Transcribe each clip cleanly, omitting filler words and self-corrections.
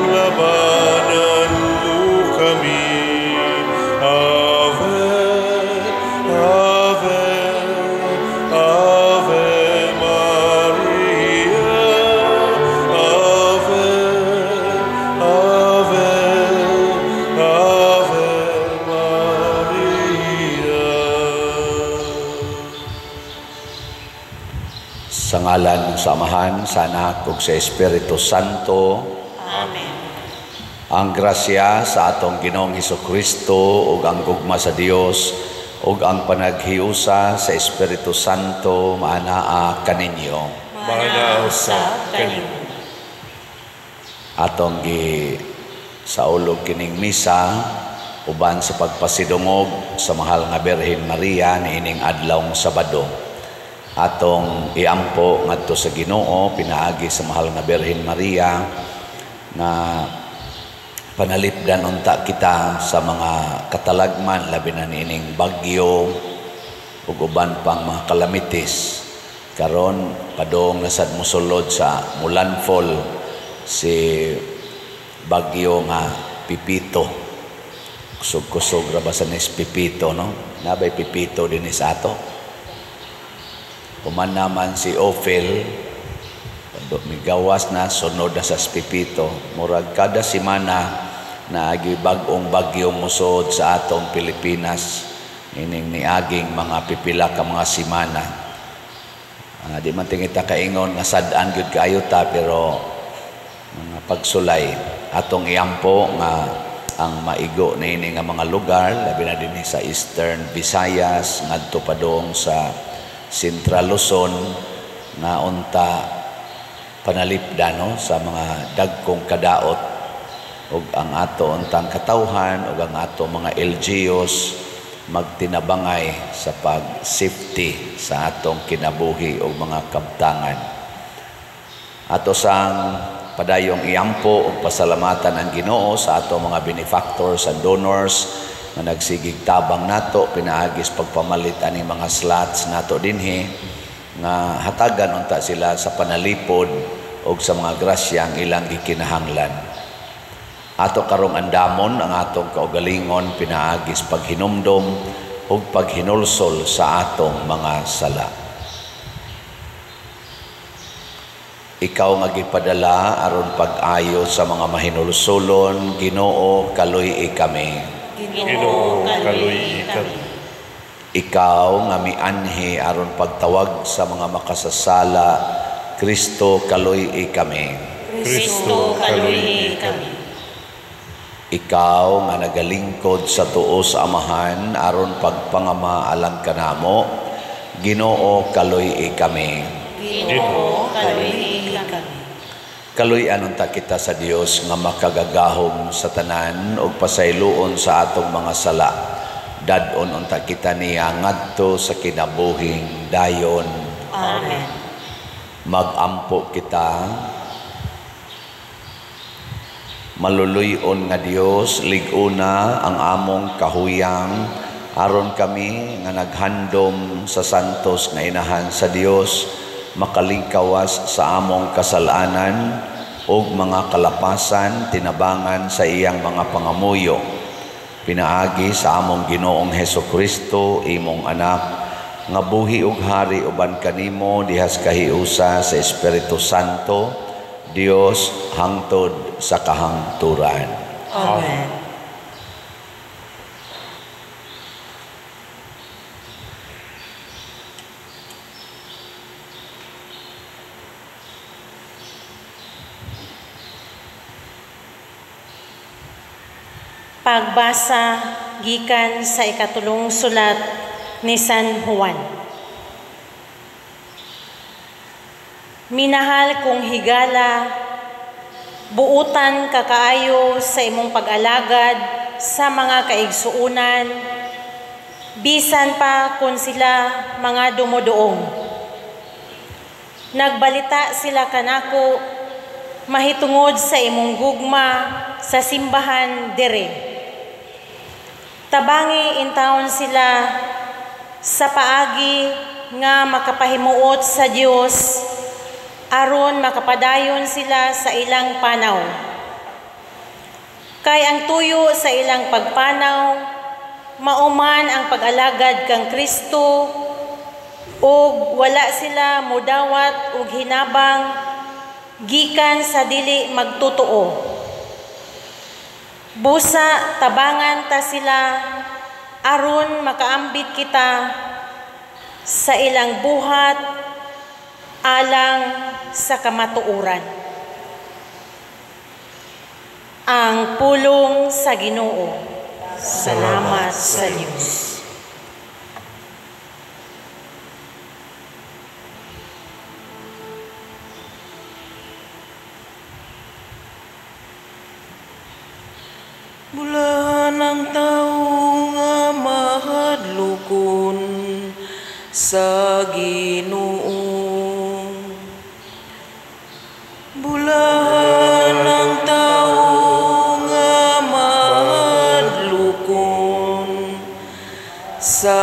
labanan mo kami. Ave, Ave, Ave Maria. Ave, Ave, Ave Maria. Sa ngalan ng Samahan, sa Anak ug sa Espiritu Santo. Amen. Ang grasya sa atong Ginoong Hesukristo ug ang gugma sa Dios ug ang panaghiusa sa Espiritu Santo maanaa kaninyo. Manaw sa kanimo. Atong gi saulog kining misa uban sa pagpasidungog sa mahal nga Birhen Maria niining adlawng Sabado. Atong iampo ngadto sa Ginoo pinaagi sa mahal nga Birhen Maria na panalipdan unta kita sa mga katalagman labi na niining bagyo ug uban pang mga kalamitis. Karon padong nasad mosulod sa mulanfol si bagyo nga Pipito. Kusog-kusog ra ba sa nis Pipito, no? Nabay Pipito din sa ato. Kuman naman si Ophel, migawas na, sunod na sa Pipito. Murag kada semana na agi bagong bagyong musod sa atong Pilipinas. Ining niaging mga pipila ka mga semana. Di man tingita kaingon nga sad-an gyud kaayo ta, pero mga pagsulay atong iampo nga ang maigo na ini nga mga lugar labi na dinhi sa Eastern Visayas ngadto padong sa Central Luzon nga unta panalipdan no, sa mga dagkong kadaot ug ang ato untang katawhan ug ang ato mga LGUs magtinabangay sa pag-safety sa atong kinabuhi ug mga kabtangan. Ato sang padayong iampo ug pasalamatan ang Ginoo sa atong mga benefactors and donors nga nagsigig tabang nato pinaagis pagpamalit ani mga slots nato dinhi nga hatagan unta sila sa panalipod ug sa mga grasyang ilang gikinahanglan. Ato karong andamon ang atong kaugalingon pinaagis paghinumdom ug paghinulsol sa atong mga sala. Ikaw nga gipadala aron pag-ayo sa mga mahinulsolon, Ginoo kaluy kami. Ginoo kaluy kami. Ikaw nga mianhi aron pagtawag sa mga makasasala, Kristo kaluy kami. Kristo kaluy kami. Ikaw nga nagalingkod sa tuo sa Amahan aron pagpangama alang kanamo, Ginoo kaluy kami. Ginoo kaluy kami. Kaluy-an unta kita sa Dios nga makagagahom sa tanan ug pasayloon sa atong mga sala. Dadon unta kita niya ngadto sa kinabuhing dayon. Amen. Magampo kita. Maluluyon nga Dios, liguna ang among kahuyang aron kami nga naghandom sa santos nga inahan sa Dios makalingkawas sa among kasalanan ug mga kalapasan tinabangan sa iyang mga pangamuyo. Pinaagi sa among Ginoong Hesukristo imong anak nga buhi ug hari uban kanimo dihas kahiusa sa Espiritu Santo, Dios hangtod sa kahangturan. Amen. Pagbasa gikan sa ikatulong sulat ni San Juan. Minahal kong higala, buutan kakaayo sa imong pag-alagad sa mga kaigsuunan, bisan pa kung sila mga dumuduong. Nagbalita sila kanako, mahitungod sa imong gugma sa simbahan dire. Tabangi intawon sila sa paagi nga makapahimuot sa Dios aron makapadayon sila sa ilang panaw. Kay ang tuyo sa ilang pagpanaw, mauman ang pag-alagad kang Kristo, ug wala sila mudawat ug hinabang gikan sa dili magtotoo. Busa tabangan ta sila aron makaambit kita sa ilang buhat alang sa kamatuoran. Ang pulong sa Ginoo. Salamat sa Diyos. Mula ng tao nga mahadlokon sa Ginoo. Bulahan ng tao nga mahadlokon sa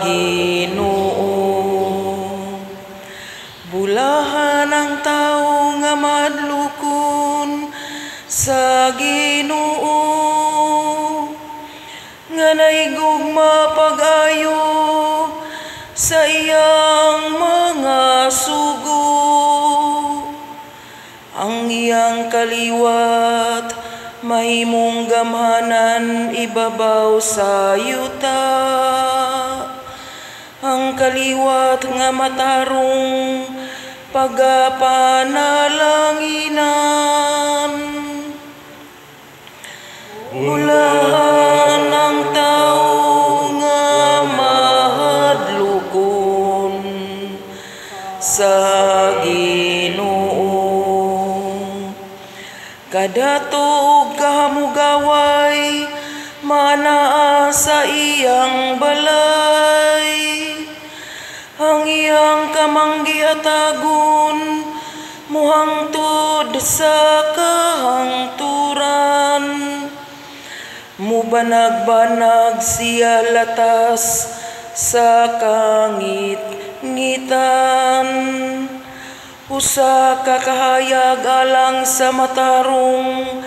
Ginoo. Bulahan ng tao nga mahadlokon sa Ginoo. Nga naigugma pag-ayo sa iyang mga sugo. Ang iyang kaliwat mahimong gamhanan ibabaw sa yuta. Ang kaliwat nga matarong pagapanalanginan. Bulahan ng tao nga mahadlokon sa Ginoo. Kada tuog kahamugaway manaa sa iyang balay. Ang iyang kamanggiatagon muhangtod sa kahangturan. Mubanag-banag siya latas sa kangit-ngitan. Usa ka kahayag alang sa matarong,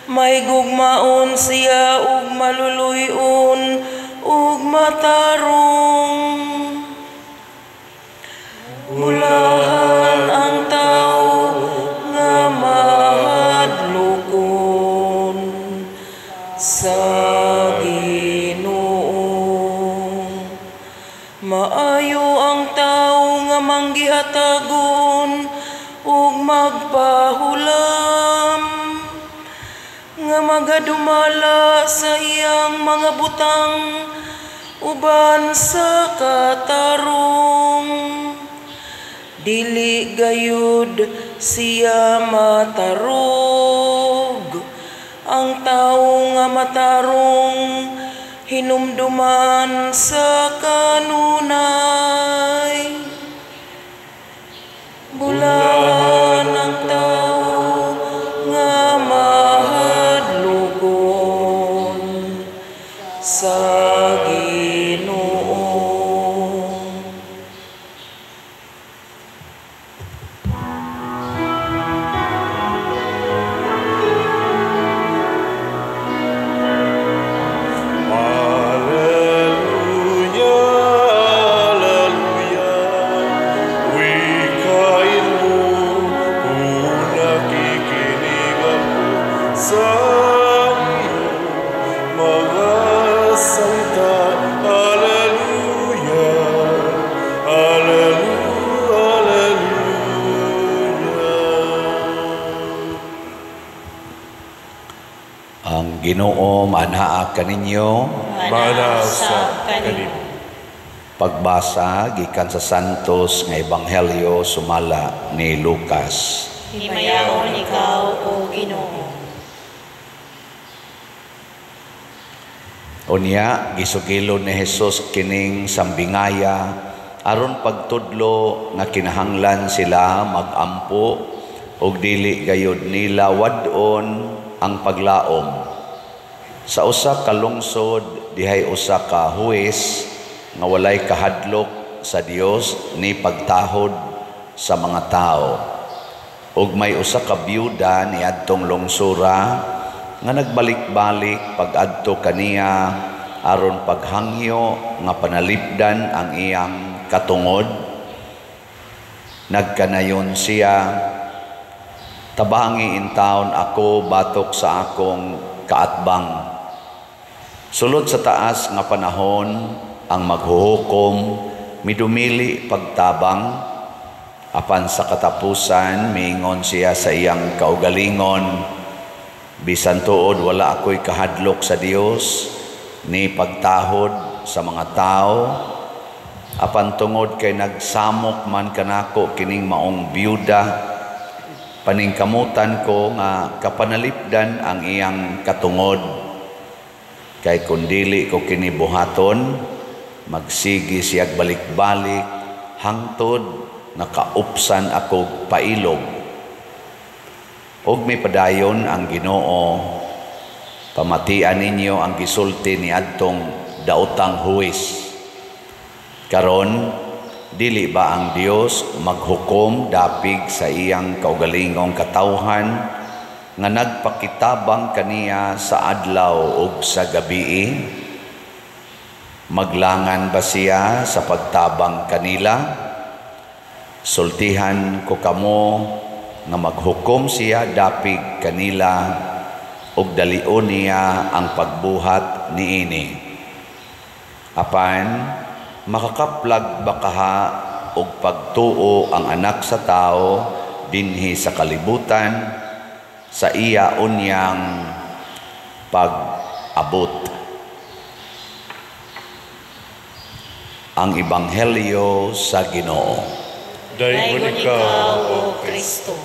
may gugmaon siya ug maluluyon ug matarong. Bulahan ang tao nga mahadlokon sa Ginoo. Maayo ang tao nga manggihatagon ug magpahulam, nga magadumala sa iyang mga butang uban sa katarong. Dili gayud siya matarog. Ang tao nga matarong hinumduman sa kanunay. Bulahan ang tao nga mahadlokon sa Ginoo. Ginoo, manaa kaninyo. Mana sa kanimo. Pagbasa gikan sa Santos nga Ebanghelyo sumala ni Lucas. Himayaon ikaw, O Ginoo. Unya gisugilon ni Jesus kining sambingaya aron pagtudlo nga kinahanglan sila magampo ug dili gayud nila wadon ang paglaom. Sa usa ka lungsod dihay usa ka huwes nga walay kahadlok sa Dios ni pagtahod sa mga tao. Ug may usa ka byuda niadtong lungsura nga nagbalik-balik pag-adto kaniya aron paghangyo nga panalipdan ang iyang katungod. Nagkanayon siya, tabangi in taon ako batok sa akong kaatbang. Sulod sa taas nga panahon ang maghuhukom, midumili pagtabang, apan sa katapusan miingon siya sa iyang kaugalingon, bisan tuod wala ako'y kahadlok sa Dios ni pagtahod sa mga tao, apan tungod kay nagsamok man kanako kining maong biyuda, paningkamutan ko nga kapanalipdan ang iyang katungod. Kay kundili ko kini buhaton, magsigi siyag balik-balik hangtod nakaupsan ako pailog. Og may padayon ang Ginoo, pamatian ninyo ang gisulti ni adtong daotang huwis. Karon dili ba ang Dios maghukom dapig sa iyang kaugalingong katawhan nga nagpakitabang kaniya sa adlaw ug sa gabii? Maglangan ba siya sa pagtabang kanila? Sultihan ko kamo nga maghukom siya dapig kanila ug dalion niya ang pagbuhat niini. Apan makakaplag ba kaha og pagtuo ang anak sa tao dinhi sa kalibutan sa iya unyang pag-abot. Ang Ebanghelyo sa Ginoo. Dayon ikaw, O Kristo.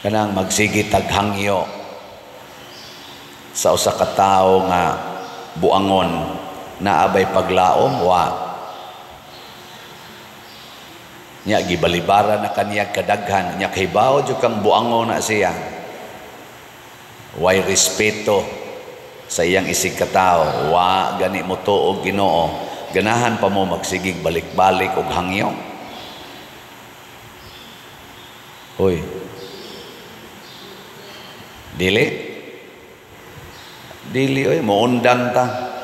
Kanang magsigi taghangyo sa usa ka tawo nga buangon naabay paglaom wa nya gibalibara na kaniya kadaghan nya kahibaw jud kang buangon na siya, way respeto sa iyang isig katao, wa gani mo tuog Ginoo, ganahan pa mo magsigig balik-balik og hangyo. Hoy, dili oy moundang ta.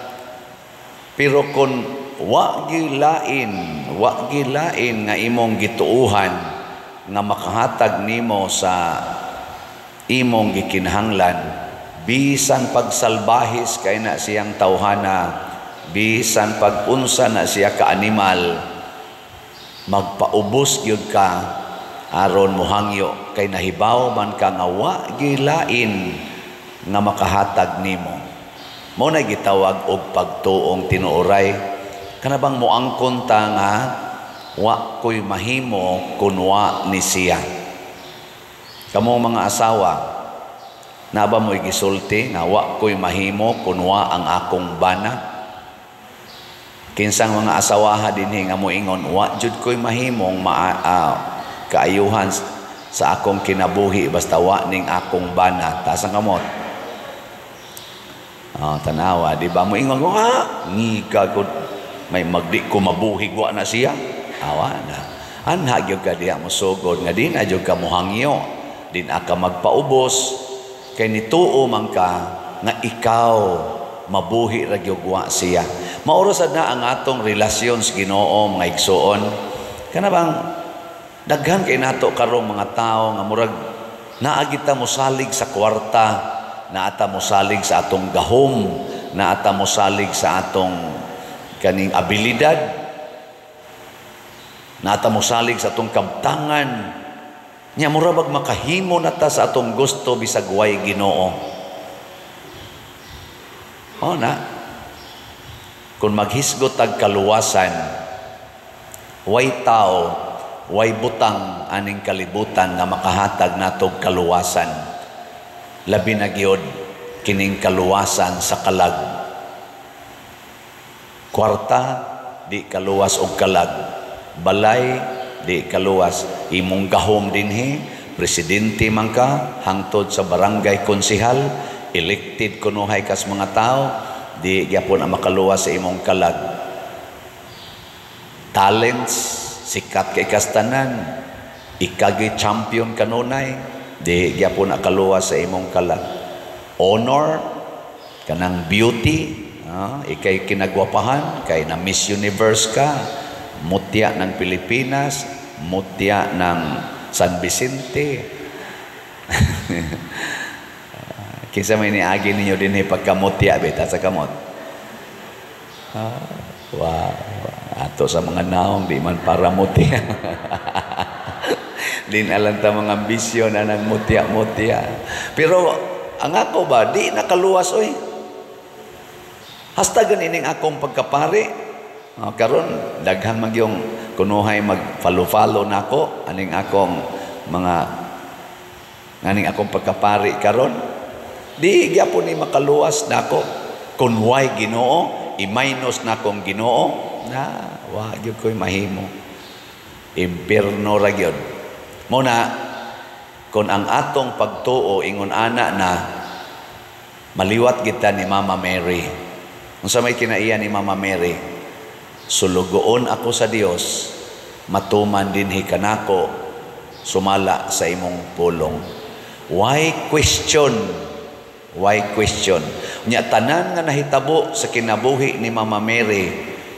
Pero kung wa gilain nga imong gituuhan nga makahatag nimo sa imong gikinahanglan, bisan pagsalbahis kay na siyang tawhana, bisan pag-unsa na siya ka animal, magpaubos gyud ka aron mohangyo kay nahibaw man ka nga wa gilain nga makahatag nimo. Mao na gitawag og pagtuong tinuoray. Kana bang moangkon ta nga wa ko'y mahimo kun wa ni siya. Kamo mga asawa, na ba mo'y gisulti nga wa ko'y mahimo kun wa ang akong bana? Kinsang mga asawaha dinhi nga moingon wa jud ko'y mahimong kaayuhan sa akong kinabuhi basta wa ning akong bana. Taas ang kamot. Tanawa, di ba mo ingon ko, ngika ko, may magdi ko mabuhig wa na siya. Awa na. Anha gyud ka diha mo sugod nga din na gyud ka mohangyo, din aka magpaubos kay nituo man ka nga ikaw mabuhi ra gyud wa siya. Mauro sad na ang atong relasyon sa Ginoo nga igsuon. Kana bang daghan kay nato karong mga tao nga murag naagita mo salig sa kwarta, naata mo salig sa atong gahom, naata mo salig sa atong kaning abilidad, naata mo salig sa atong kabtangan, nya murabag makahimo na ta sa atong gusto bisag way Ginoo. O na, kung maghisgot tag kaluwasan, way tao, way butang aning kalibutan nga makahatag natog kaluwasan. Labi na gyud kining kaluwasan sa kalag. Kwarta di kaluwas og kalag, balay di kaluwas, imong gahom dinhi, presidente man ka, hangtod sa barangay konsehal, elected kunuhay kas mga tao, di gyapon ang makaluwas sa imong kalag. talents, sikat kay kastanan, ikagi champion kanunay, di gyapon nakaluwas sa imong kalag. Honor, kanang beauty, ikay kinagwapahan, kay na Miss Universe ka, mutya ng Pilipinas, mutya ng San Vicente. Kinsa may niagi ninyo din pagkamutya, beta sa kamot. Wow. Ato sa mga naong, di man para mutya. Din alam ta mga ambisyon na nagmutya-mutya. Pero, ang ako ba, di nakaluwas, oy. Hasta ganining akong pagkapari. Karon daghang magyong kunuhay mag-follow-follow na ako, aning akong pagkapari karon. Di gyapon ni makaluwas nako kun way Ginoo, i-minus na akong Ginoo, na wa gyud ko'y mahimo. Impierno ra gyud. Muna kun ang atong pagtuo ingon ana na maliwat kita ni Mama Mary. Unsa may kinaiya ni Mama Mary? Sulugoon ako sa Dios, matuman dinhi kanako, sumala sa imong pulong. Why question? Why question? Nya tanan nga nahitabo sa kinabuhi ni Mama Mary,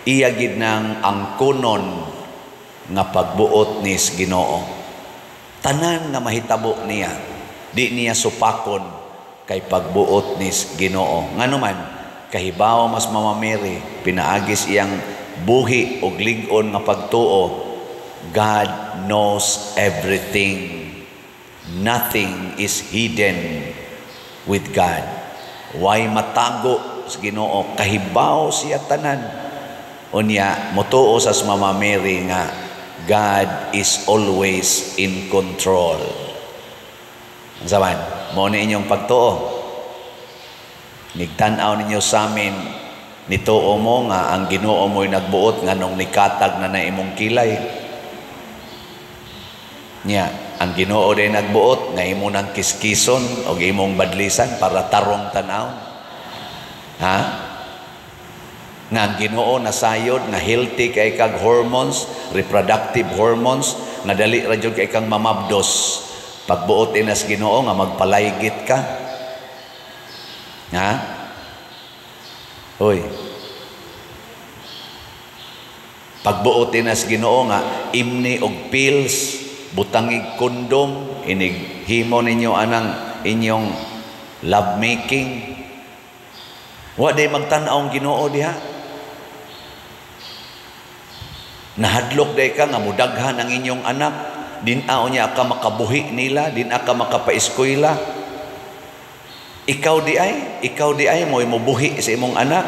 iya gid nang angkonon nga pagbuot ni Ginoo. Tanan nga mahitabo niya, di niya supakon kay pagbuot ni Ginoo. Ngano man kahibaw mas Mama Mary, pinaagis iyang buhi og lig-on nga pagtuo. God knows everything. Nothing is hidden with God. Why matago sa Ginoo? Kahibaw siya tanan. Unya motuo sa Mama Mary nga God is always in control. Ang saman, mo na inyong pagtuo. Nigtanaw ninyo sa amin, nituo mo nga ang Ginoo mo'y nagbuot nga nung nikatag na imong kilay. Nya, ang Ginoo din nagbuot nga imo nang kiskison o imong badlisan para tarong tanaw. Ha? Nga ang Ginoo nasayod nga healthy kay kag hormones, reproductive hormones, nga dali ra jud kay kang mamabdos. Pagbuot inas Ginoo nga magpalaygit ka. Ha? Hoy. Pagbuot inas Ginoo nga imni og pills, butangig kondom, himo ninyo anang inyong love making. Wa day magtan-aw ang Ginoo diha. Nahadlok day ka nga mudaghan ang inyong anak, din-aw niya ka makabuhi nila, din ka makapaeskwela. Ikaw di ay mo'y mubuhi sa imong anak.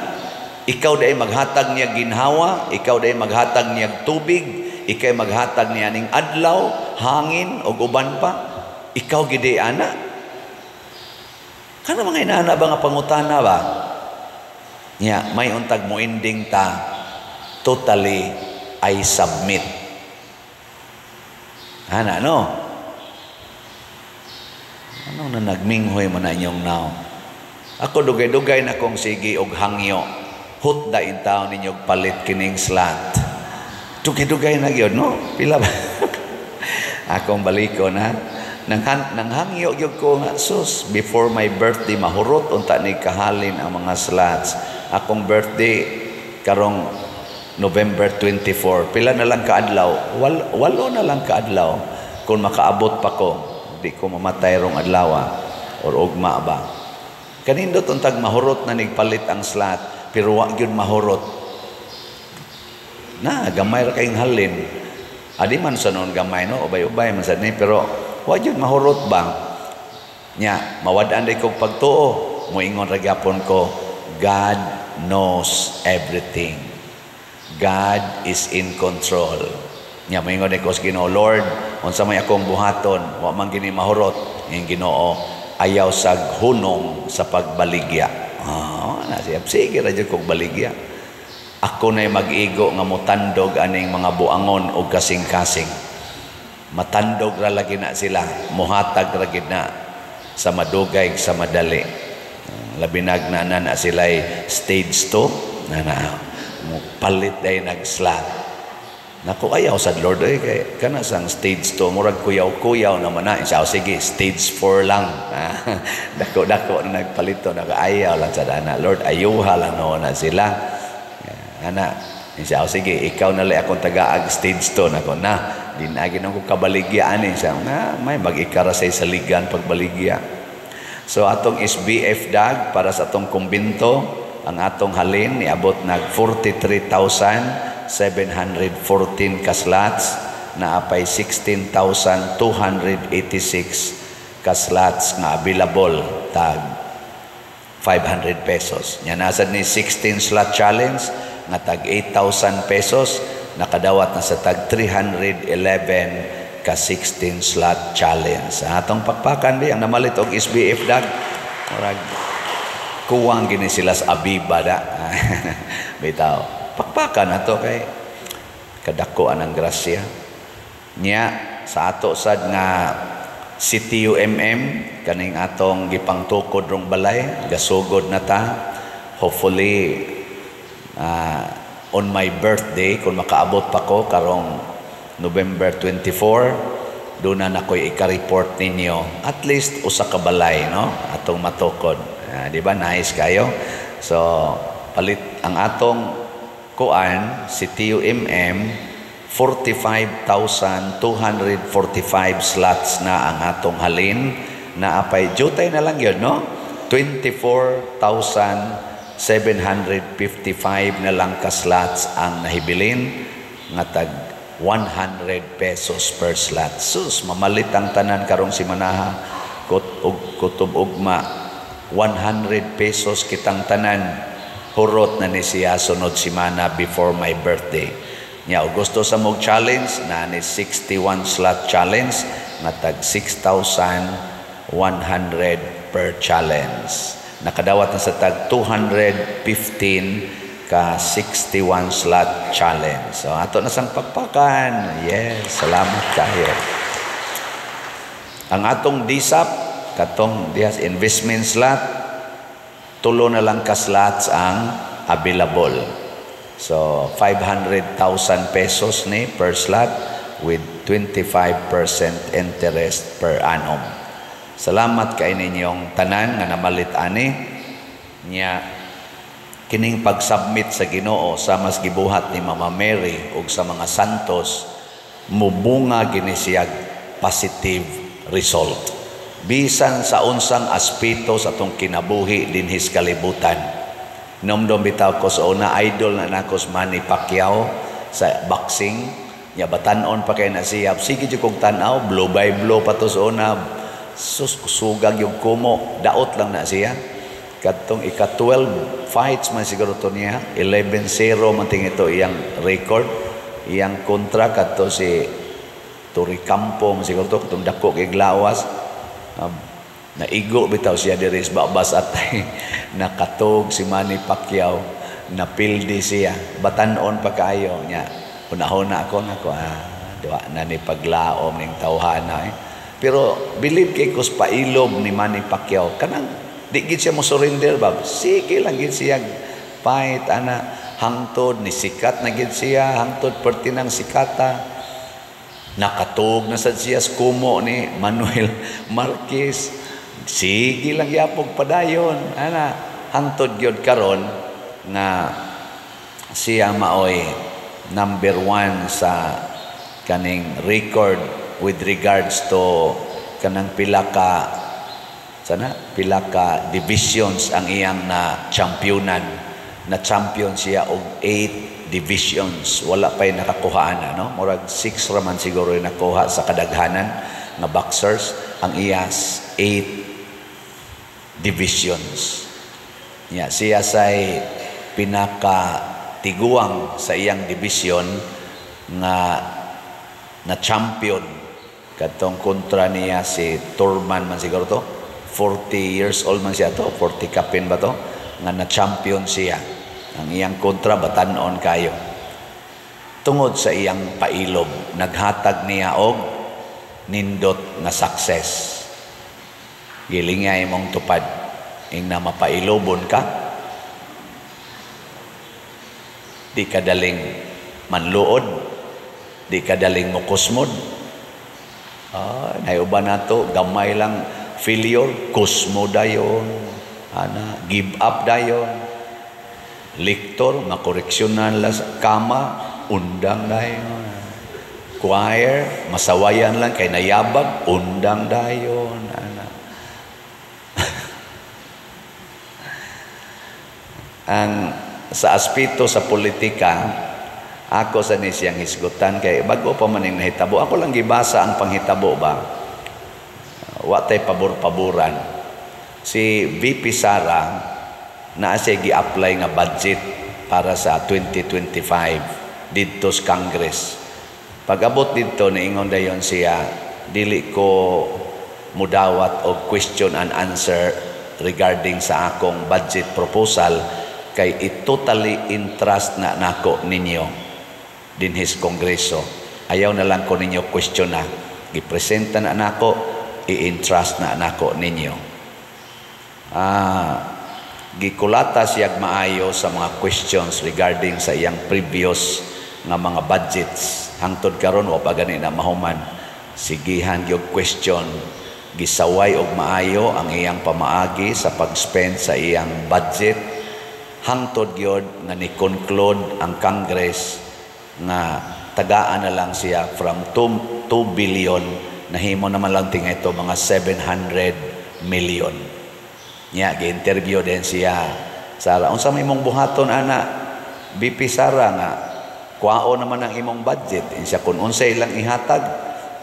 Ikaw di ay maghatag niya ginhawa, ikaw di ay maghatag niya tubig, ikay maghatag niya ning adlaw, hangin o uban pa. Ikaw gidi ana. Kana mga inaana ba nga pangutana ba? Nya may untag mo ending ta, totally I submit. Ana no? Ano na nagminghoy mo na inyong now? Ako dugay-dugay na kong sige og hangyo. Hut da in taon ninyong palit kining slat. Dugay-dugay na yun, no? Pila ba? Akong baliko na. Nang hangyo yun ko nga, sus, before my birthday, mahurot, unta ni kahalin ang mga slats. Akong birthday, karong November 24. Pila na lang kaadlaw? Walo na lang kaadlaw. Kung makaabot pa ko, di ko mamatay rong adlawa or ugma ba. Kanindot untag mahurot na nigpalit ang slat, pero wag yun mahurot. Na, gamay ra kayong halin. Adi man sa noon gamay, no? Ubay-ubay man sa ni, pero wag yun mahurot bang. Nya, mawadaan day kong pagtuo. Muingon ra gyapon ko, God knows everything. God is in control. Nya, muingon day ko sa Ginoo, Lord, unsa may akong buhaton, wa man gini mahurot, ang Ginoo, ayaw sag hunong sa pagbaligya. Sige ra jud kog baligya. Ako na'y mag-igo nga mutandog aning mga buangon o kasing-kasing. Matandog ra lagi na sila, muhatag ra gid na sa madugay sa madali. Labinag na sila'y stage 2 na palit day nag-slat. Naku, ayaw sa Lord, kay kana sang stage 2, murag kuyaw-kuyaw naman na. Isaw, sige, stage 4 lang. Dako-dako na nagpalito, nakaayaw lang sa dana. Lord, ayuha lang noon na sila. Ana, isaw, sige, ikaw na lang akong tagaag stage 2. Nako na, dinagin ako kabaligyaan. Isaw, na, may mag-ikarasay sa ligan pagbaligya. So, atong SBF DAG, para sa atong kumbinto, ang atong halin, niabot nag 43,714 kaslots, na apay 16,286 kaslots nga available, tag 500 pesos. Nya nasad ni 16 slot challenge nga tag 8,000 pesos, nakadawat na sa tag 311 ka 16 slot challenge. Sa atong pakpakan di ang namalit og SBF DAG, murag kuwang gini sila sa Abiba da. Bitaw, pakpakan na to kay kadakoan ang grasya nya sa ato sad nga CTUMM kaning atong gipangtukod rong balay, gasugod na ta. Hopefully on my birthday, kung makaabot pa ko karong November 24, doon na nakoy ika-report ninyo at least usa ka balay, no, atong matukod. Di ba nice kayo? So palit ang atong kuan si TUMM, 45,245 slots na ang atong halin, na apay jutay na lang yun, no? 24,755 na lang ka slots ang nahibilin, nga tag 100 pesos per slot. Sus, mamalit ang tanan karong simanaha, kutob ugma, 100 pesos kitang tanan, hurot na ni siya sunod simana before my birthday. Nya gusto sa mog challenge na ni 61 slot challenge nga tag 6,100 per challenge. Nakadawat na sa tag 215 ka 61 slot challenge. So ato na sang pagpakan. Yes, salamat kayo. Ang atong DSAP katong dihas investment slot, tulo na lang ka slots ang available. So 500,000 pesos ni per slot with 25% interest per annum. Salamat kay ninyong tanan nga namalit ani nya kining pag-submit sa Ginoo sa mas gibuhat ni Mama Mary ug sa mga santos, mubunga gini siyag positive result. Bisan sa unsang aspito sa atong kinabuhi dinhis kalibutan. Nomdom bitaw ko sa una, idol na nakos Manny Pacquiao sa boxing. Nya batanon pa kay na siya. Sige jud kog tan-aw, blow by blow pa to sa una. Sus, kusugag yung kumo. Daot lang na siya. Katong ika-12 fights man siguro to niya. 11-0 man ting ito iyang record. Iyang kontra kadto si Turi Campo man siguro to. Katong dako kay Glawas. Naigo bitaw siya diri sa babas atay, nakatog si Manny Pacquiao, napildi siya, batanon pa kayo nya. Unahon na ako nako, diwa na ni paglaom ning tawhana. Pero believe kay kus pailob ni Manny Pacquiao kanang di gid siya mo surrender ba. Sige lang gid siya fight ana hangtod ni sikat na gid siya, hangtod pertinang sikata. Nakatog na sad siya sa kumo ni Manuel Marquez. Sige lang yapog padayon. Ana, hangtod gyud karon na siya maoy number 1 sa kaning record with regards to kanang pila ka divisions ang iyang na championan. Na champion siya og 8 divisions. Wala pa'y nakakuhaan, no? Murag 6 raman siguro yung nakuha sa kadaghanan na boxers. Ang iyas 8 divisions. Yeah, siya say pinakatiguang sa iyang division na champion. Katong kontra niya si Turman man siguro to. 40 years old man siya to. 40 kapin ba to? Nga na champion siya. Ang iyang kontra batanon kayo. Tungod sa iyang pailob, naghatag niya og nindot nga success. Gilingay mong tupad. Ing na mapailobon ka, di ka daling manluod, Di ka daling mo kusmod. Nayuba na to, gamay lang failure, kusmo dayon. Give up dayon. Liktor, makoreksyonan lang sa kama, undang dayon. Choir, masawayan lang kay nayabag, undang dayon. Ang sa aspeto sa politika, ako sa nisiyang hisgutan kay bago pa man yung nahitabo. Ako lang gibasa ang panghitabo ba. Watay pabor-paboran. Si VP Sara na siya gi-apply nga budget para sa 2025 dito sa Congress. Pag-abot dito, naingon dayon siya, dili ko mudawat o question and answer regarding sa akong budget proposal kay totally entrust na nako ninyo din his kongreso. Ayaw na lang ko ninyo question na. Gipresenta na nako, i-entrust na nako ninyo. Gikulata siyag maayo sa mga questions regarding sa iyang previous nga mga budgets. Hangtod karon wa pa gani na mahuman. Sigihan yung question. Gisaway og maayo ang iyang pamaagi sa pag-spend sa iyang budget. Hangtod gyud nga ni-conclude ang Congress nga tagaan na lang siya from 2 billion nahimo naman lang tingay ito mga 700 million. Nya gi-interview din siya. Sara, unsa may imong buhaton ana? BP Sara nga kuwao naman ang imong budget. Siya kun unsay ilang ihatag,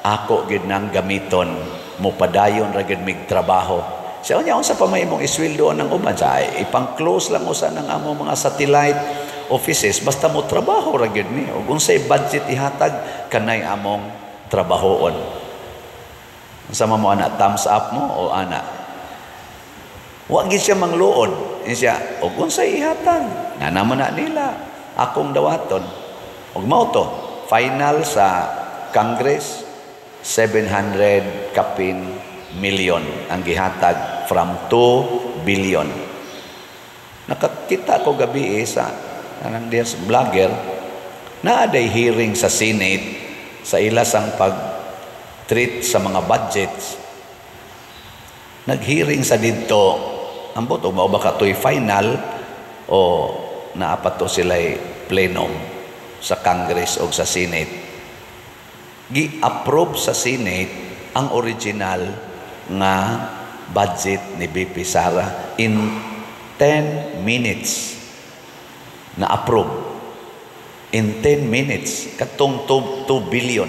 ako gid nang gamiton mo padayon ra gid mig trabaho. Siya unya unsa pa may imong isweldo ng uban sa ipang-close lang usa ng among mga satellite offices basta mo trabaho ra gyud ni ug unsay budget ihatag kanay among trabahoon. Unsa mo ana, thumbs up mo o ana? Wa gid siya mangluod. Siya ug unsay ihatag nga naman na nila akong dawaton. Ug mao to final sa Congress 700 kapin million ang gihatag from 2 billion. Nakakita ko gabi sa anang dias vlogger na aday hearing sa Senate sa ilasang pag-treat sa mga budgets. Nag-hearing sa dito ambot o mao ba katoy final o naapat to sila'y plenum sa Congress o sa Senate. Gi-approve sa Senate ang original nga budget ni BP Sara in 10 minutes na approve. In 10 minutes katong 2 billion.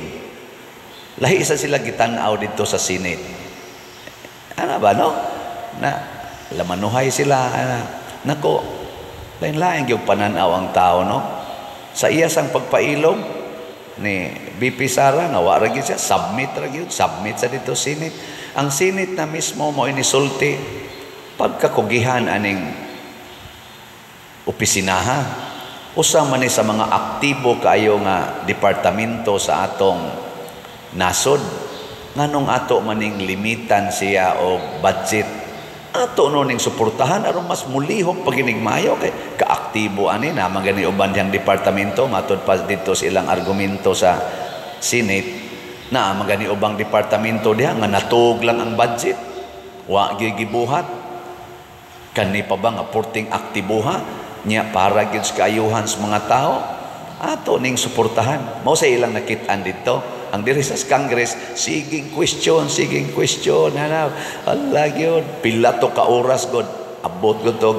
Lahi isa sila gitanaw dito sa Senate. Ano ba no? Na lamanuhay sila nako lain-lain yung pananaw ang tao no. Sa iya sang pagpailog ni BP Sara nga wa ra gyud siya submit sa dito Senate. Ang Senate na mismo mo inisulti pagkakugihan aning opisinaha. Usa man ni sa mga aktibo kaayo nga departamento sa atong nasod. Nganong ato maning limitan siya o budget. Ato no ning suportahan aron mas mulihok paginigmayo kay kaaktibo ani na magani uban diyang departamento matud pa dito sa ilang argumento sa Senate. Na magani ubang departamento diha nga natug lang ang budget wa gigibuhat kani pa ba nga porting aktibuha nya para gyud sa kaayuhan sa mga tao ato ning suportahan mao sa ilang nakit-an dito ang diri sa Congress siging question ana Allah gyud pila to ka oras god abot gud to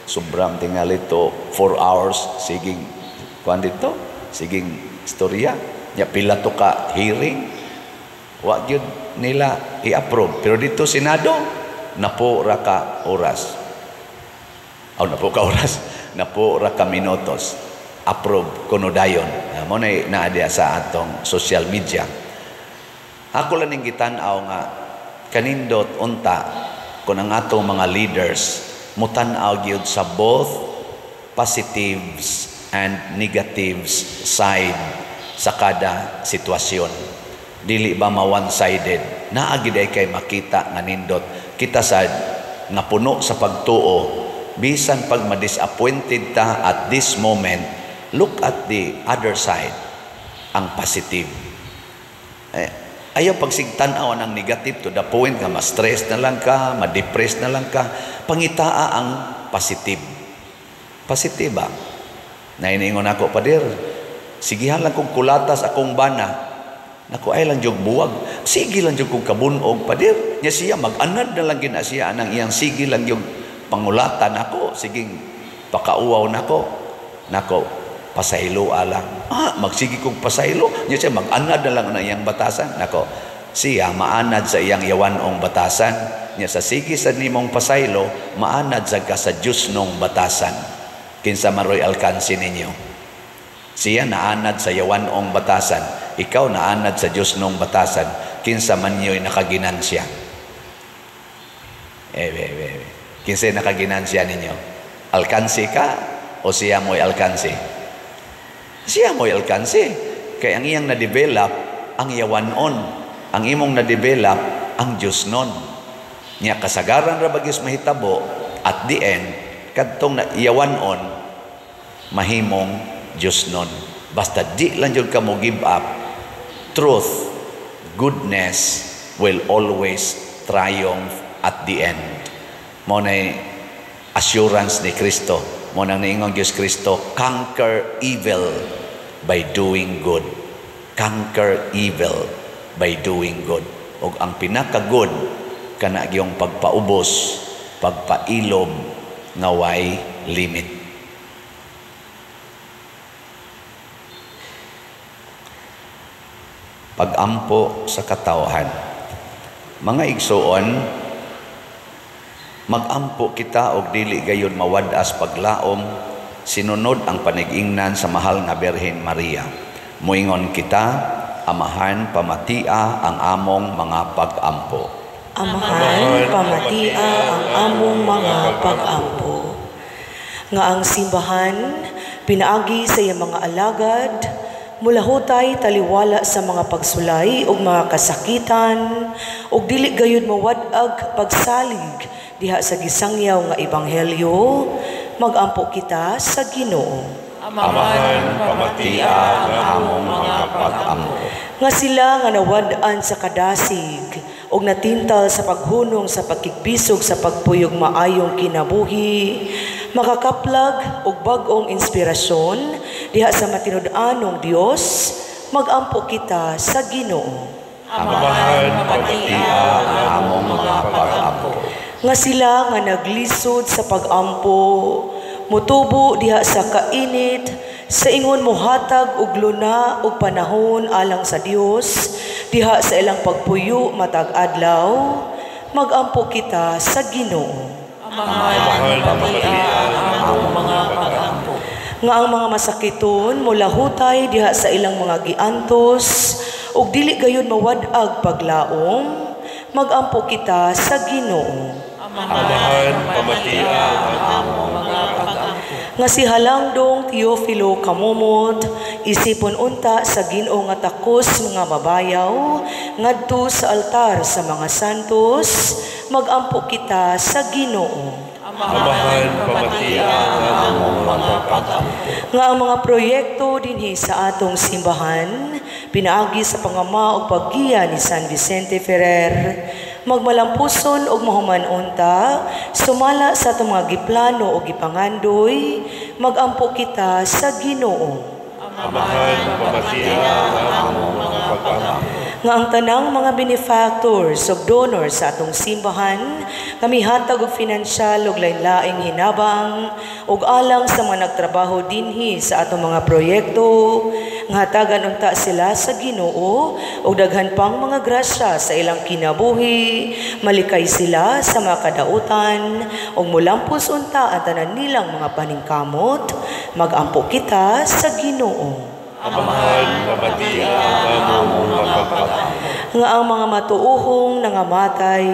sobrang tingali to 4 hours siging kuan dito siging istorya ya pila to ka hearing wa gyud nila i-approve pero dito Senado napo ra ka oras napo ra ka minutos approve kuno dayon mo na dia sa atong social media. Ako lang ning gitan-aw nga kanindot unta kun ang atong mga leaders mutan-aw gyud sa both positives and negatives side sa kada sitwasyon. Dili ba ma one-sided? Naagi day kay makita nga nindot kita sad nga puno sa pagtuo bisan pag ma-disappointed ta at this moment, look at the other side. ang positive. Ayaw pagsigtanaw ng negative to the point nga ma-stress na lang ka, ma-depress na lang ka. Pangitaa ang positive. Positive ba? Nainiingon ako, Pader, sigihan lang kong kulatas akong bana. Naku, ay lang jog buwag. Sige lang jog kong kabunog, Pader. Nya siya, mag-anad na lang gina siya nang iyang sige lang yung pangulatan ako. Sige, pakauaw na ko. Nako, pasaylo alang. Magsige kong pasaylo. Nya siya, mag-anad na lang na iyang batasan. Nako, siya, maanad sa iyang yawanong batasan. Nya sa sige sa nimong pasaylo, maanad sa ka sa Diyos nung batasan. Kinsa maroy alkansi ninyo. Siya naanad sa yawanong batasan. Ikaw naanad sa Diyos nung batasan. Kinsa man niyo'y nakaginansya. Kinsa nakaginansya ninyo? Alkansi ka o siya mo'y alkansi? Siya mo'y alkansi. Kaya ang iyang na-develop, ang yawanon. Ang imong na-develop, ang Diyos nun. Niya kasagaran ra bagis mahitabo, at the end, kadtong yawanon, mahimong Diyos nun. Basta di lang yun ka mo give up, truth, goodness will always triumph at the end. Mo na assurance ni Kristo. Mo nang niingon Diyos Kristo, conquer evil by doing good. Conquer evil by doing good. O ang pinaka-good, kana yung pagpaubos, pagpailob, naway limit. Pag-ampo sa katawhan. Mga igsoon, mag-ampo kita og dili gayon mawadas paglaom, sinunod ang panigingnan sa mahal nga Birhen Maria. Muingon kita, amahan pamatia ang among mga pag-ampo. Amahan pamatia ang among mga pag-ampo. Nga ang simbahan, pinaagi sa iyang mga alagad, mulahutay taliwala sa mga pagsulay ug mga kasakitan ug dili gayud mawadag pagsalig diha sa gisangyaw nga ebanghelyo, mag-ampo kita sa Ginoo. Amahan pamatia ang among mga pag-ampo. Nga sila nga nawad-an sa kadasig ug natintal sa paghunong sa pagkigbisog sa pagpuyog maayong kinabuhi, makakaplag og bag-ong inspirasyon diha sa matinud-anong Dios, mag-ampo kita sa Ginoo. Amahan pamatia ang among mga pag-ampo. Nga sila nga naglisod sa pag-ampo, mutubo diha sa kainit, sa ingon mohatag og luna og panahon alang sa Dios, diha sa ilang pagpuyo matag adlaw, mag-ampo kita sa Ginoo. Amahan pamatia ang among mga pag-ampo. Nga ang mga masakiton mula hutay diha sa ilang mga giantos ug dili gayon mawadag paglaom, mag-ampo kita sa Ginoo. Amahan pamatia ang among mga pag-ampo. Nga si Halangdong Teofilo Kamumot, isipon unta sa Ginoo nga takos mga mabayaw, ngadto sa altar sa mga santos, mag-ampo kita sa Ginoo. Amahan pamatia ang among mga pag-ampo. Nga ang mga proyekto dinhi sa atong simbahan, pinaagi sa pangama o paggiya ni San Vicente Ferrer, magmalampuson og mahuman unta, sumala sa atong mga giplano o gipangandoy, mag-ampo kita sa Ginoo. Amahan pamatia ang among mga pag-ampo. Nga ang tanang mga benefactors o donors sa atong simbahan, kami hatag og finansyal og lain-laing hinabang ug alang sa mga nagtrabaho dinhi sa atong mga proyekto, nga hatagan unta sila sa Ginoo ug daghan pang mga grasya sa ilang kinabuhi, malikay sila sa mga kadautan ug mulampos unta ang tanan nilang mga paningkamot, mag-ampo kita sa Ginoo. Amahan pamatia ang among mga pag-ampo. Nga ang mga matuuhong nangamatay,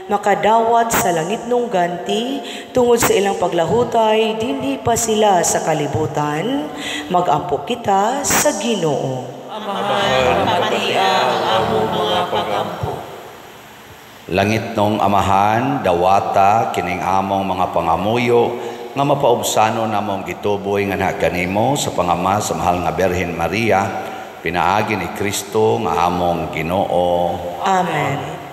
makadawat sa langit nung ganti, tungod sa ilang paglahutay, dinhi pa sila sa kalibutan, mag-ampo kita sa Ginoo. Amahan pamatia ang among mga pag-ampo. Langit nung amahan, dawata, kining among mga pangamuyo, nga mapaubsano namong gituboy nga nakanimo sa pangama sa mahal nga Birhen Maria, Pinaagi ni Kristo nga among Ginoo. Amen.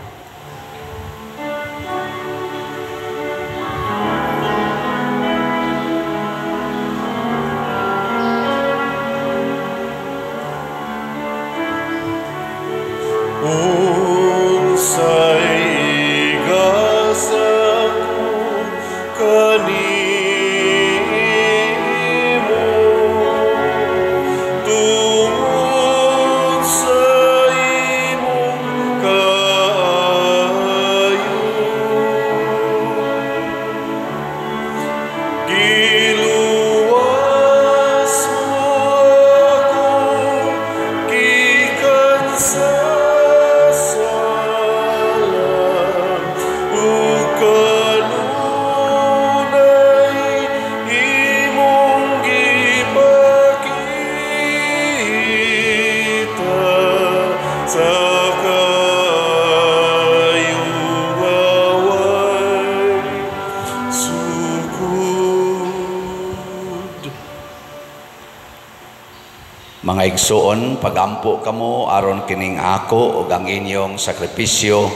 Mga igsoon, pagampo kamo aron kining ako ug ang inyong sakripisyo,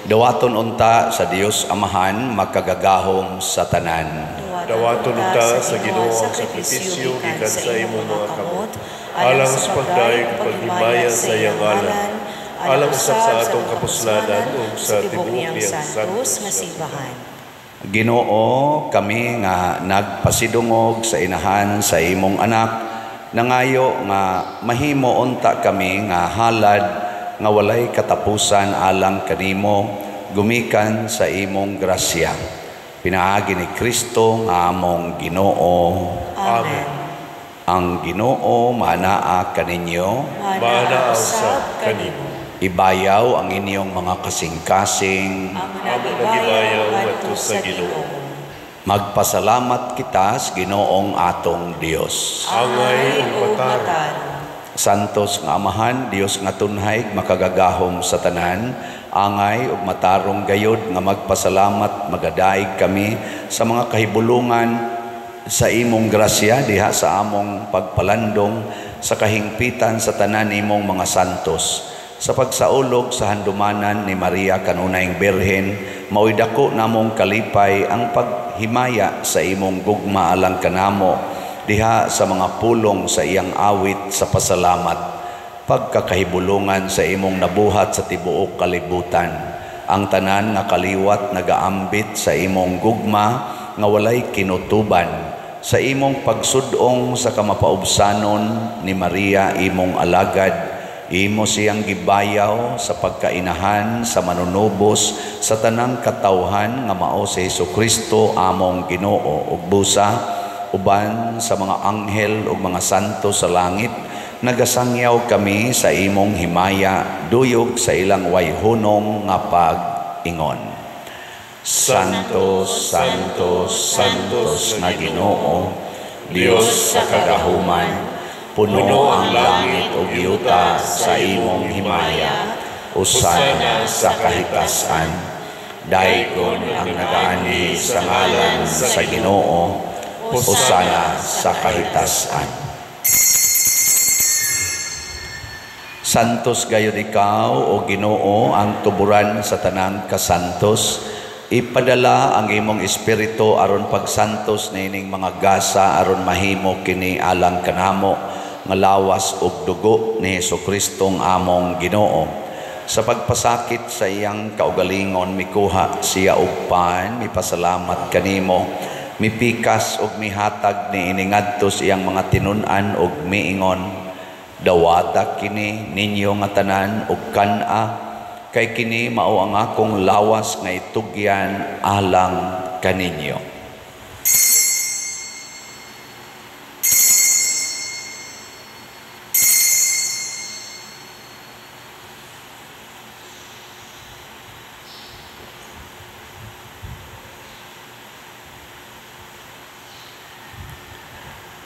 dawaton unta sa Dios Amahan makagagahom sa tanan. Dawaton unta sa Ginoo ang sakripisyo gikan sa imong mga kamot, alang sa pagdaig paghimaya sa iyang ngalan, alang usab sa atong kapuslanan ug sa tibuok niyang santos nga simbahan. Ginoo, kami nga nagpasidungog sa inahan sa imong anak, nangayo nga mahimo unta kami nga halad nga walay katapusan alang kanimo gumikan sa imong grasya. Pinaagi ni Kristo nga among Ginoo. Amen. Ang Ginoo manaa kaninyo, Manaa usab kanimo. ibayaw ang inyong mga kasing-kasing. Ang nagibayaw ngadto sa Ginoo. Magpasalamat kita sa Ginoong atong Dios. Angay ug matar. Santos nga Amahan, Dios nga tunhay makagagahom sa tanan, angay ug matarong gayod nga magpasalamat magadaig kami sa mga kahibulungan sa imong grasya diha sa among pagpalandong sa kahingpitan sa tanan imong mga santos. Sa pagsaulog sa handumanan ni Maria kanunayng Birhen, maoy dako namong kalipay ang paghimaya sa imong gugma alang kanamo diha sa mga pulong sa iyang awit sa pasalamat, pagkakahibulungan sa imong nabuhat sa tibuok kalibutan. Ang tanan nga kaliwat nagaambit sa imong gugma nga walay kinutuban, sa imong pagsudong sa kamapaubsanon ni Maria imong alagad. Imo siyang gibayaw sa pagkainahan sa manunubos sa tanang katawhan nga mao si Jesucristo among Ginoo ug busa uban sa mga anghel ug mga santo sa langit. Nagasangyaw kami sa imong himaya duyog sa ilang wayhunong nga pag-ingon. Santos, Santos, Santos na Ginoo, Dios sa kagahuman, puno ang langit o yuta sa imong himaya, usana sa kahitasan. Dayon ang nagaani sa ngalan sa Ginoo, usana sa kahitasan. Santos gayud ikaw o Ginoo ang tuburan sa tanang kasantos. Ipadala ang imong espiritu aron pagsantos nining mga gasa aron mahimo kini alang kanamo nga lawas ug dugo ni Jesukristong among Ginoo. Sa pagpasakit sa iyang kaugalingon mikuha siya og pan, mipasalamat kanimo, mipikas ug mihatag ni iningadto iyang mga tinun-an ug miingon, dawata kini ninyo nga tanan ug kan-a, kay kini mao ang akong lawas nga itugyan alang kaninyo.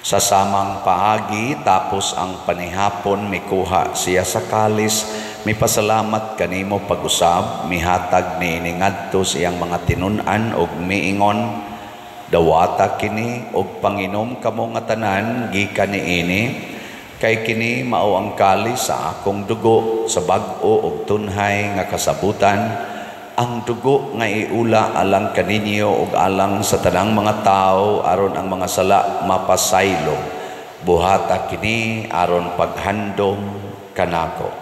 Sa samang paagi tapos ang panihapon mikuha siya sa kalis, mipasalamat kanimo pag-usab, mihatag ni iningadto siyang mga tinun-an ug miingon, dawata kini ug panginom kamo nga tanan gikan niini, Kay kini mao ang kalis sa akong dugo sa bag-o ug tunhay nga kasabutan, ang dugo nga iula alang kaninyo ug alang sa tanang mga tao aron ang mga sala mapasaylo. Buhata kini aron paghandom kanako.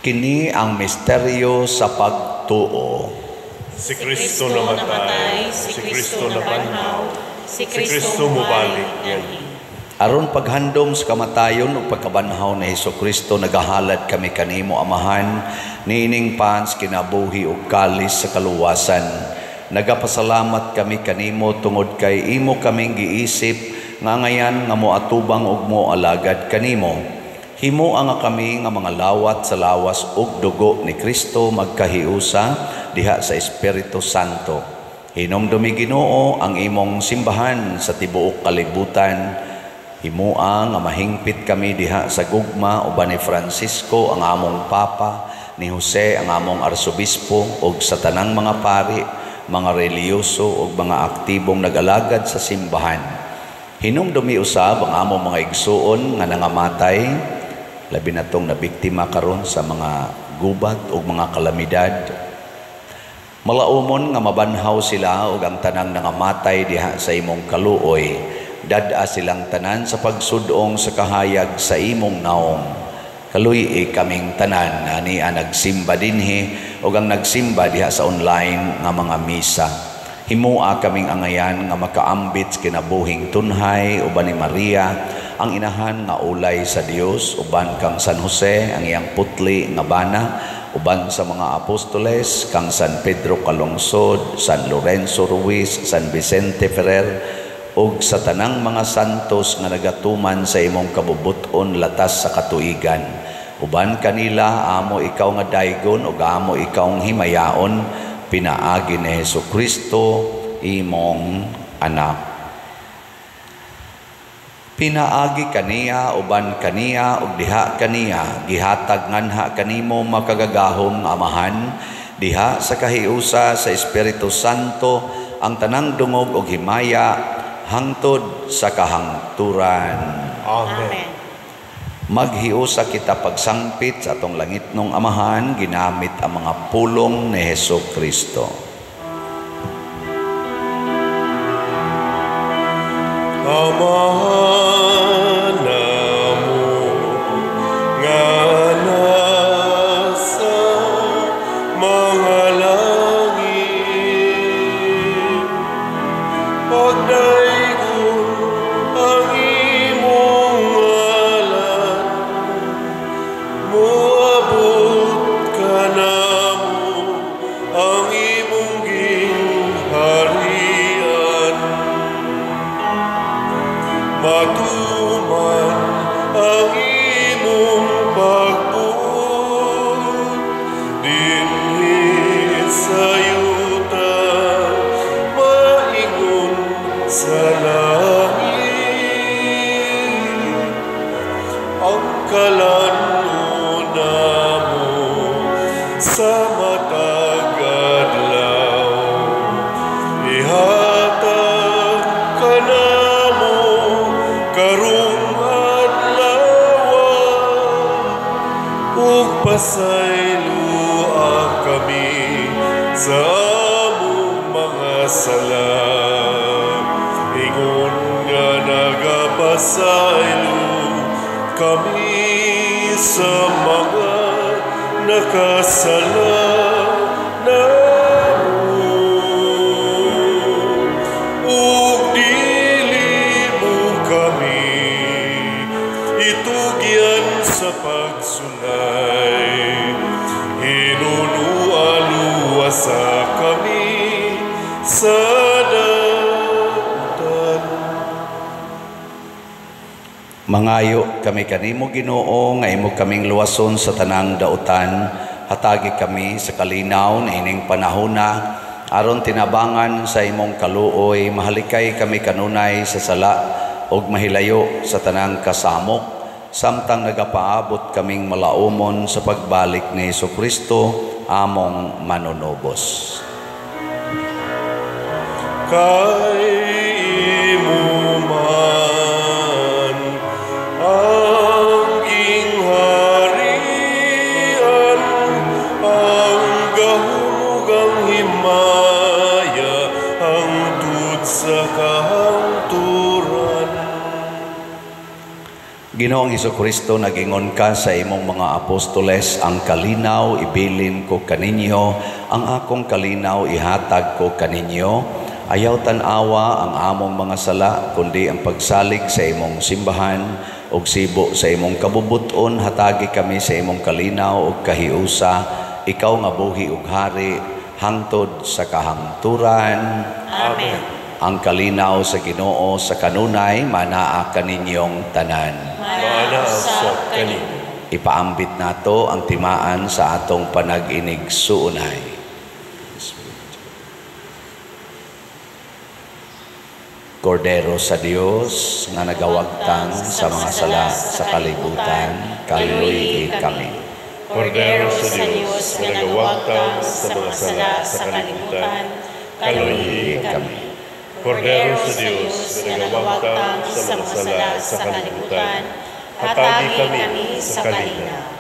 Kini ang misteryo sa pagtuo. Si Kristo namatay, si Kristo nabanhaw, si Kristo mubalik ngayon. Aron paghandom sa kamatayon ug pagkabanhaw ni Hesukristo, nagahalad kami kanimo, Amahan, niining pans kinabuhi ug kalis sa kaluwasan. Nagapasalamat kami kanimo tungod kay imo kaming giisip nga ngayan nga moatubang ug moalagad kanimo. Himo nga kami nga mga lawat sa lawas ug dugo ni Kristo magkahiusa diha sa Espiritu Santo. Hinumdumi Ginoo ang imong simbahan sa tibuok kalibutan. Himoa nga mahingpit kami diha sa gugma uban ni Francisco ang among Papa, ni Jose ang among Arsobispo ug sa tanang mga pari, mga reliyoso ug mga aktibong nag-alagad sa simbahan. Hinumdumi usab ang among mga igsuon nga nangamatay, labi na tong nabiktima karon sa mga gubat ug mga kalamidad. Malaumon nga mabanhaw sila ug ang tanang nangamatay diha sa imong kaluoy, dad-a silang tanan sa pagsudong sa kahayag sa imong naong. Kaluy kaming tanan nga niya nagsimba dinhi ug ang nagsimba diha sa online nga mga misa. Himua kaming angayan nga makaambit kinabuhing tunhay uban ni Maria, ang inahan nga ulay sa Dios, uban kang San Jose ang iyang putli nga bana, uban sa mga apostoles kang San Pedro Calungsod, San Lorenzo Ruiz, San Vicente Ferrer, ug sa tanang mga santos nga nagatuman sa imong kabubuton latas sa katuigan. Uban kanila amo ikaw nga daygon ug amo ikaw nga himayaon, pinaagi ni Hesukristo imong anak. Pinaagi kaniya uban kaniya ug diha kaniya gihatag nganha kanimo makagagahom nga Amahan, diha sa kahiusa sa Espiritu Santo ang tanang dungog ug himaya hangtod sa kahangturan. Amen. Maghiusa kita pagsangpit sa atong langitnong Amahan ginamit ang mga pulong ni Hesukristo. Amahan namo nga nasa mga langit, pagdaygon ang imong ngalan, moabot ka namo ang imong gingharian. Matuman ang imong pagbuot dinhi sa yuta, maingon sa langit. Ang kalan-o namo sa matag adlaw, ihatag ka namo karong adlaw, ug pasayloa kami sa among mga sala. Ingon nga nagapasaylo kami sa mga nakasala namo, ug dili mo kami itugyan sa pagsulay. Hinunualuwasa kami sa dautan. Mangayo kami kanimo Ginoo nga imo kaming luwason sa tanang dautan. Hatagi kami sa kalinaw na ining panahona aron tinabangan sa imong kaluoy. Mahalikay kami kanunay sa sala og mahilayo sa tanang kasamok, samtang nagapaabot kaming malaumon sa pagbalik ni Jesucristo, among manunubos. Kay imo man ang gingharian, ang gahulugang himaya, hangtod sa kahangturan. Ginoong Jesucristo, nagingon ka sa imong mga apostoles, ang kalinaw ibilin ko kaninyo, ang akong kalinaw ihatag ko kaninyo. Ayaw tanawa ang among mga sala, kundi ang pagsalig sa imong simbahan, ug sibo sa imong kabubuton, hatagi kami sa imong kalinaw ug kahiusa, ikaw nga buhi ug hari, hangtod sa kahangturan. Amen. Ang kalinaw sa Ginoo sa kanunay, manaa kaninyong tanan. Mana sa kanin. Ipaambit nato ang timaan sa atong panag-inig suunay. Kordero sa Dios nga nagawagtang sa mga sala sa kalibutan, kaluy kami. Kordero sa Diyos nga nagawagtang sa mga sala sa kalibutan, kaluy kami. Kordero sa Diyos nga nagawagtang sa mga sala sa kalibutan, hatagi kami sa kalinaw.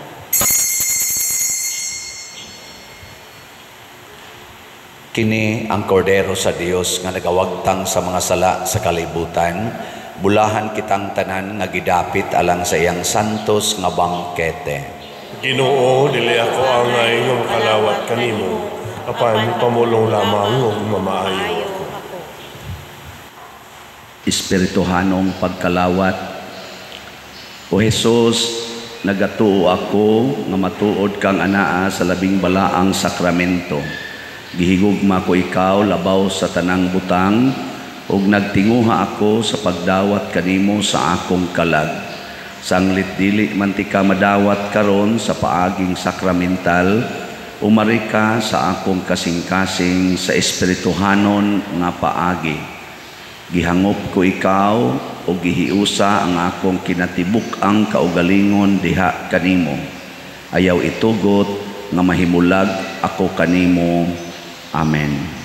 Kini ang kordero sa Dios nga nagawagtang sa mga sala sa kalibutan, bulahan kitang tanan nga gidapit alang sa iyang santos nga bangkete. Ginoo, dili ako angay nga makalawat kanimo, apan pamulong lamang ug mamaayo. Espirituhanong pagkalawat. O Jesus, nagatuo ako nga matuod kang anaa sa labing balaang sakramento. Gihigugma ko ikaw labaw sa tanang butang, ug nagtinguha ako sa pagdawat kanimo sa akong kalag. Sanglit dili man ti ka madawat karon sa paaging sakramental, umari ka sa akong kasing-kasing sa espirituhanon nga paagi. Gihangop ko ikaw o gihiusa ang akong kinatibuk-ang kaugalingon diha kanimo. Ayaw itugot nga mahimulag ako kanimo. Amen.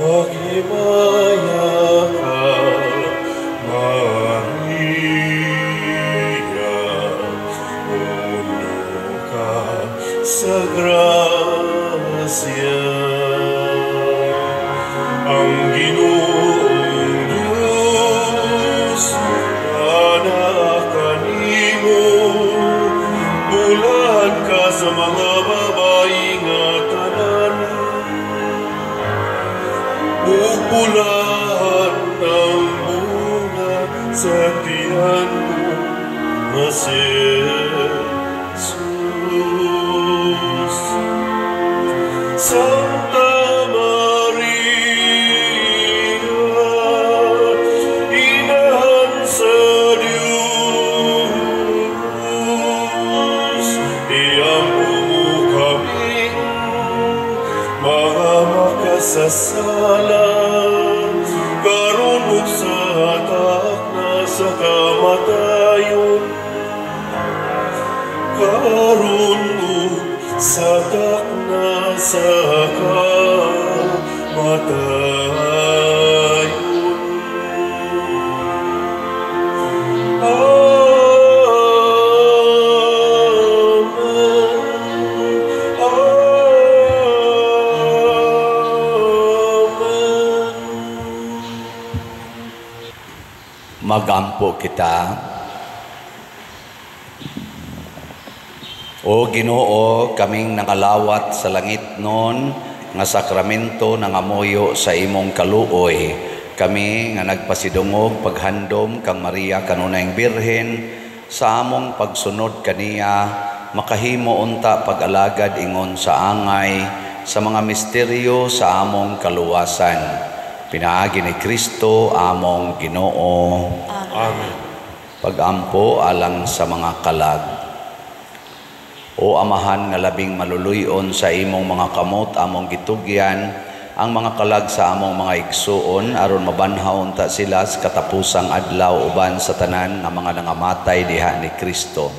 Maghimaya ka, Maria, puno ka sa grasya. Ang Ginoong Diyos, anak kanimo, bulan ka sa mga babae nga tanan. Bulahan ng bunga sa tiyan mo, nga si Jesus. Santa Maria, Inahan sa Diyos, iampo mo kaming mga makasasala, karon ug sa hatak na sa kamatayon. Karon ug sa hatak na sa kamatayon. Magampo kita. O Ginoo, kaming nangalawat sa langit noon nga sakramento nangamuyo sa imong kaluoy. Kami nga nagpasidungog paghandom kang Maria kanunayng Birhen sa among pagsunod kaniya, makahimo unta pag-alagad ingon sa angay sa mga misteryo sa among kaluwasan. Pinaagi ni Kristo among Ginoo. Amen. Pag-ampo alang sa mga kalag. O Amahan nga labing maluluyon sa imong mga kamot among gitugyan ang mga kalag sa among mga igsuon aron mabanhaw ta sila sa katapusang adlaw uban sa tanan nga mga nangamatay diha ni Kristo.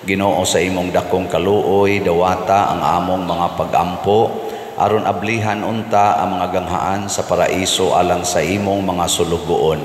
Ginoo, sa imong dakong kaluoy dawata ang among mga pag-ampo aron ablihan unta ang mga ganghaan sa paraiso alang sa imong mga sulugoon.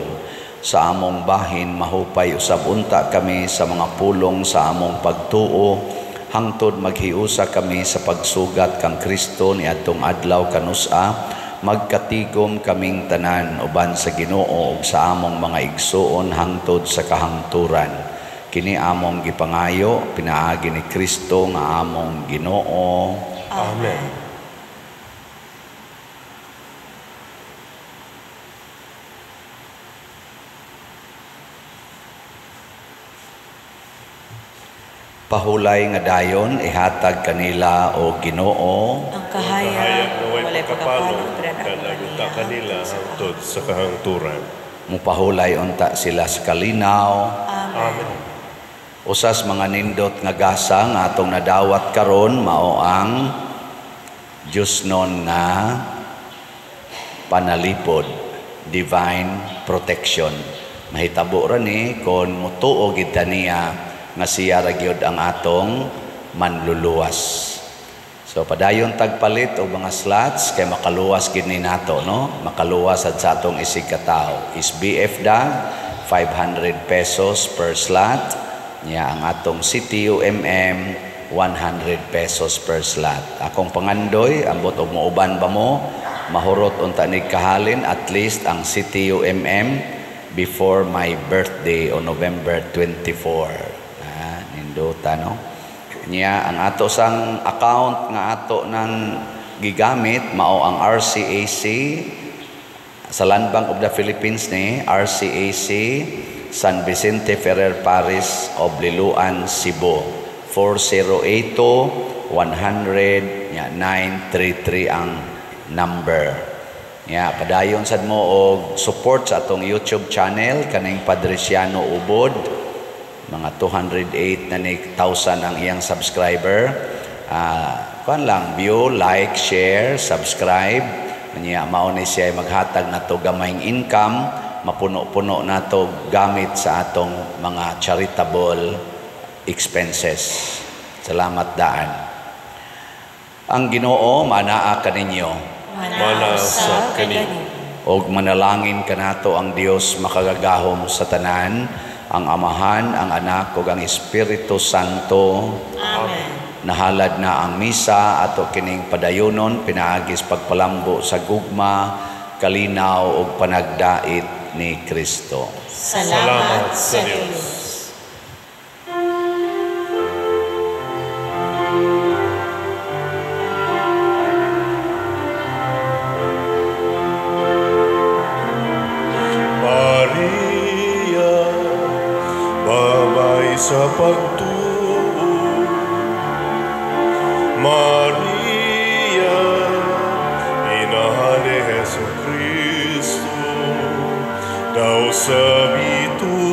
Sa among bahin mahupay usab unta kami sa mga pulong sa among pagtuo hangtod maghiusa kami sa pagsugat kang Kristo niadtong adlaw kanusa, magkatigom kaming tanan uban sa Ginoo ug sa among mga igsuon hangtod sa kahangturan. Kini among gipangayo pinaagi ni Kristo nga among Ginoo. Amen. Pahulay nga dayon ihatag kanila o Ginoo. Ang Kahayag kahayag na way walay pagkapalo, pagkapalo, dalaguta kanila hangtod sa kahangturan. Mupahulay unta sila sa kalinaw. Amen. Usas mga nindot nga gasa nga atong nadawat karon mao ang Diyos non nga panalipod, divine protection. Mahitabo ra ni kon mutuo gid ta niya nga siya ra gyud ang atong manluluwas. So padayon tagpalit og mga slots kay makaluwas gid ni nato, no? Makaluwas sad sa atong isig ka tawo. Is BF dag 500 pesos per slot. Nya ang atong CTUMM 100 pesos per slot. Akong pangandoy ambot og muuban ba mo mahurot unta ni kahalin at least ang CTUMM before my birthday on November 24. Ninduta, no? Nya ang ato sang account nga ato nang gigamit mao ang RCAC sa Land Bank of the Philippines ni RCAC San Vicente Ferrer Paris Obliluan, Cebu. 4082-100 nya 933 ang number. Nya padayon sad mo og support sa atong YouTube channel kaning Padresiano Ubod. Mga 208 na ni 1,000 ang iyang subscriber. Kuan lang, view, like, share, subscribe. Niya mao ni siya maghatag na to gamayng income, mapuno-puno na to gamit sa atong mga charitable expenses. Salamat daan. Ang Ginoo manaa kaninyo. Manasa kani. Og manalangin kanato ang Dios makagagahom sa tanan, ang Amahan, ang Anak, ug ang Espiritu Santo. Amen. Nahalad na ang misa ato kining padayonon pinaagis pagpalambo sa gugma, kalinaw ug panagdait ni Kristo. Salamat sa Diyos. Sa pagtuo, Maria, inahan ni Jesucristo, daw sa bituin